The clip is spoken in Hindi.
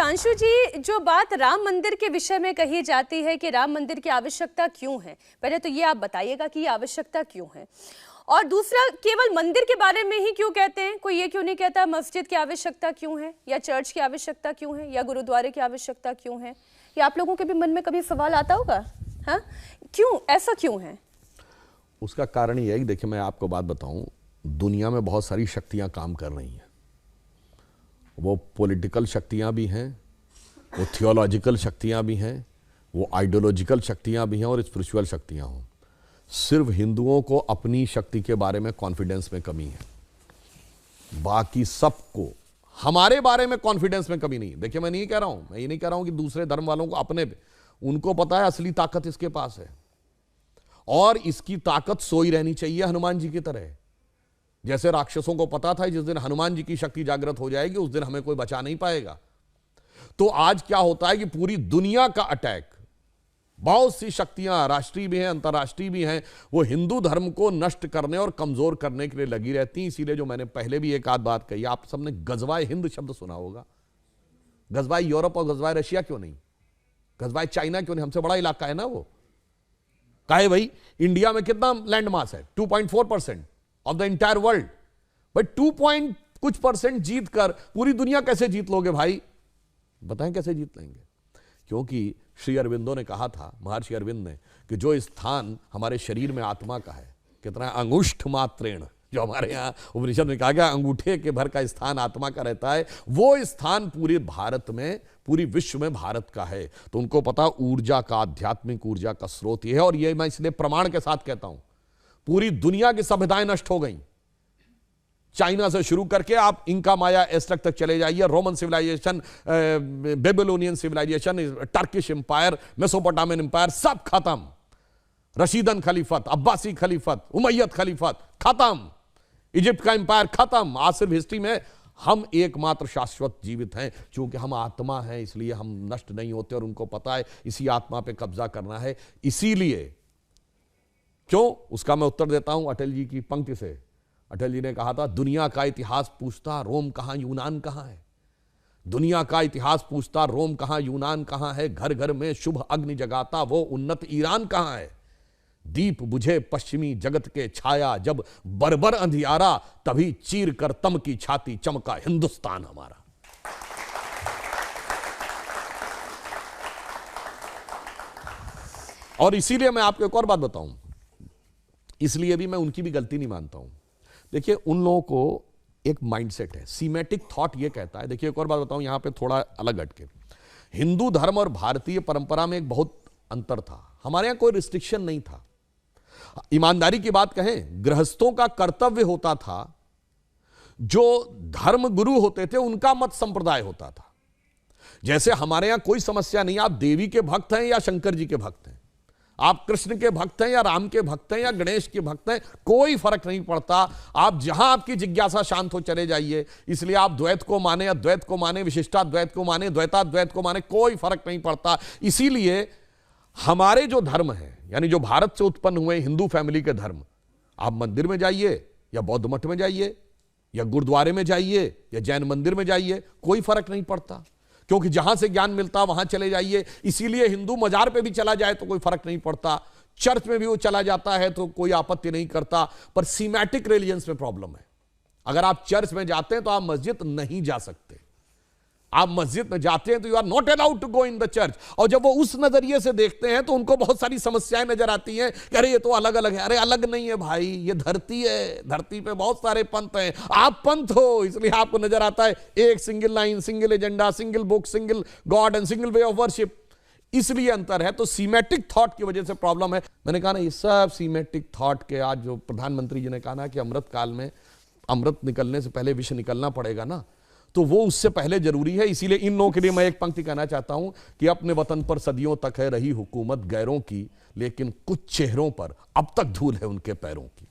सुधांशु जी, जो बात राम मंदिर के विषय में कही जाती है कि राम मंदिर की आवश्यकता क्यों है, पहले तो ये आप बताइएगा कि ये आवश्यकता क्यों है, और दूसरा केवल मंदिर के बारे में ही क्यों कहते हैं? कोई ये क्यों नहीं कहता मस्जिद की आवश्यकता क्यों है, या चर्च की आवश्यकता क्यों है, या गुरुद्वारे की आवश्यकता क्यों है? ये आप लोगों के भी मन में कभी सवाल आता होगा, हाँ? क्यों, ऐसा क्यों है? उसका कारण ये है कि देखिए, मैं आपको बात बताऊं, दुनिया में बहुत सारी शक्तियां काम कर रही हैं। वो पॉलिटिकल शक्तियां भी हैं, वो थियोलॉजिकल शक्तियां भी हैं, वो आइडियोलॉजिकल शक्तियां भी हैं और स्पिरिचुअल शक्तियां हों। सिर्फ हिंदुओं को अपनी शक्ति के बारे में कॉन्फिडेंस में कमी है, बाकी सबको हमारे बारे में कॉन्फिडेंस में कमी नहीं। देखिए, मैं ये नहीं कह रहा हूं कि दूसरे धर्म वालों को अपने पे, उनको पता है असली ताकत इसके पास है, और इसकी ताकत सोई रहनी चाहिए हनुमान जी की तरह। जैसे राक्षसों को पता था जिस दिन हनुमान जी की शक्ति जागृत हो जाएगी उस दिन हमें कोई बचा नहीं पाएगा। तो आज क्या होता है कि पूरी दुनिया का अटैक, बहुत सी शक्तियां राष्ट्रीय भी हैं, अंतर्राष्ट्रीय भी हैं, वो हिंदू धर्म को नष्ट करने और कमजोर करने के लिए लगी रहती हैं। इसीलिए जो मैंने पहले भी एक आध बात कही, आप सबने गजवाए हिंद शब्द सुना होगा। गजवाए यूरोप और गजवाए रशिया क्यों नहीं, गजवाए चाइना क्यों नहीं? हमसे बड़ा इलाका है ना वो। काहे भाई, इंडिया में कितना लैंड मास है? 2.4% ऑफ द एंटायर वर्ल्ड। भाई 2 कुछ % जीत कर पूरी दुनिया कैसे जीत लोगे भाई? बताएं कैसे जीत लेंगे? क्योंकि श्री अरविंदो ने कहा था, महर्षि अरविंद ने, कि जो स्थान हमारे शरीर में आत्मा का है, कितना अंगुष्ठ मात्रेण, जो हमारे यहाँ उपनिषद में कहा गया अंगूठे के भर का स्थान आत्मा का रहता है, वो स्थान पूरे भारत में, पूरी विश्व में भारत का है। तो उनको पता ऊर्जा का, आध्यात्मिक ऊर्जा का स्रोत ये है। और ये मैं इसलिए प्रमाण के साथ कहता हूं, पूरी दुनिया की सभ्यताएं नष्ट हो गई। चाइना से शुरू करके आप इंका माया एस्टेक तक चले जाइए, Roman civilisation, Babylonian civilisation, Turkish empire, Mesopotamian empire, सब खत्म। रशीदन खलीफत, अब्बासी खलीफत, उमैयद खलीफत खत्म, इजिप्ट का एम्पायर खत्म। आज सिर्फ हिस्ट्री में हम एकमात्र शाश्वत जीवित हैं, क्योंकि हम आत्मा हैं, इसलिए हम नष्ट नहीं होते। और उनको पता है इसी आत्मा पे कब्जा करना है। इसीलिए क्यों, उसका मैं उत्तर देता हूं अटल जी की पंक्ति से। अटल जी ने कहा था, दुनिया का इतिहास पूछता रोम कहां यूनान कहां है। दुनिया का इतिहास पूछता रोम कहां यूनान कहां है। घर घर में शुभ अग्नि जगाता वो उन्नत ईरान कहां है। दीप बुझे पश्चिमी जगत के छाया, जब बर्बर अंधियारा, तभी चीर कर तम की छाती चमका हिंदुस्तान हमारा। और इसीलिए मैं आपको एक और बात बताऊं, इसलिए भी मैं उनकी भी गलती नहीं मानता हूं। देखिए, उन लोगों को एक माइंडसेट है, सीमेटिक थॉट ये कहता है। देखिए, एक और बात बताऊं यहां पे थोड़ा अलग हटके, हिंदू धर्म और भारतीय परंपरा में एक बहुत अंतर था। हमारे यहां कोई रिस्ट्रिक्शन नहीं था। ईमानदारी की बात कहें, गृहस्थों का कर्तव्य होता था, जो धर्म गुरु होते थे उनका मत संप्रदाय होता था। जैसे हमारे यहां कोई समस्या नहीं, आप देवी के भक्त हैं या शंकर जी के भक्त हैं, आप कृष्ण के भक्त हैं या राम के भक्त हैं या गणेश के भक्त हैं, कोई फर्क नहीं पड़ता। आप जहां आपकी जिज्ञासा शांत हो चले जाइए। इसलिए आप द्वैत को माने, अद्वैत को माने, विशिष्टाद्वैत को माने, द्वैताद्वैत को माने, कोई फर्क नहीं पड़ता। इसीलिए हमारे जो धर्म है, यानी जो भारत से उत्पन्न हुए हिंदू फैमिली के धर्म, आप मंदिर में जाइए या बौद्ध मठ में जाइए या गुरुद्वारे में जाइए या जैन मंदिर में जाइए, कोई फर्क नहीं पड़ता, क्योंकि जहां से ज्ञान मिलता वहां चले जाइए। इसीलिए हिंदू मजार पे भी चला जाए तो कोई फर्क नहीं पड़ता, चर्च में भी वो चला जाता है तो कोई आपत्ति नहीं करता। पर सीमेटिक रिलीजन्स में प्रॉब्लम है। अगर आप चर्च में जाते हैं तो आप मस्जिद नहीं जा सकते। आप मस्जिद में जाते हैं तो you are not allowed to go in the church. और जब वो उस नजरिए से देखते हैं तो उनको बहुत सारी समस्याएं नजर आती हैं कि अरे ये तो अलग अलग है। अरे अलग नहीं है भाई, ये धरती है, धरती पे बहुत सारे पंथ हैं, आप पंथ हो, इसलिए आपको नजर आता है एक single line, single agenda, single book, single God and single way of worship. इसलिए अंतर है। तो सीमेटिक थॉट की वजह से प्रॉब्लम है। मैंने कहा ना, ये सब सीमेटिक थॉट के, आज जो प्रधानमंत्री जी ने कहा ना कि अमृत काल में अमृत निकलने से पहले विष निकलना पड़ेगा ना, तो वो उससे पहले जरूरी है। इसीलिए इन लोगों के लिए मैं एक पंक्ति कहना चाहता हूं कि अपने वतन पर सदियों तक है रही हुकूमत गैरों की, लेकिन कुछ चेहरों पर अब तक धूल है उनके पैरों की।